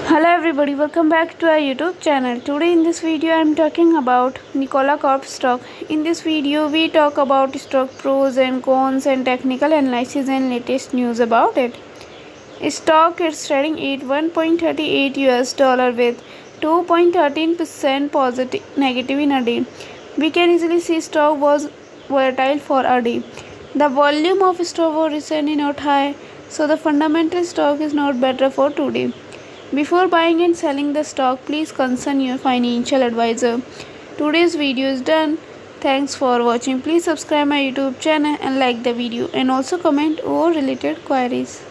Hello everybody, welcome back to our YouTube channel. Today in this video I am talking about Nikola Corp stock. In this video we talk about stock pros and cons and technical analysis and latest news about it. Stock is trading at 1.38 US dollar with 2.13% positive negative in a day. We can easily see stock was volatile for a day. The volume of stock was recently not high, so the fundamental stock is not better for today. Before buying and selling the stock, please consult your financial advisor. Today's video is done. Thanks for watching. Please subscribe my YouTube channel and like the video and also comment or related queries.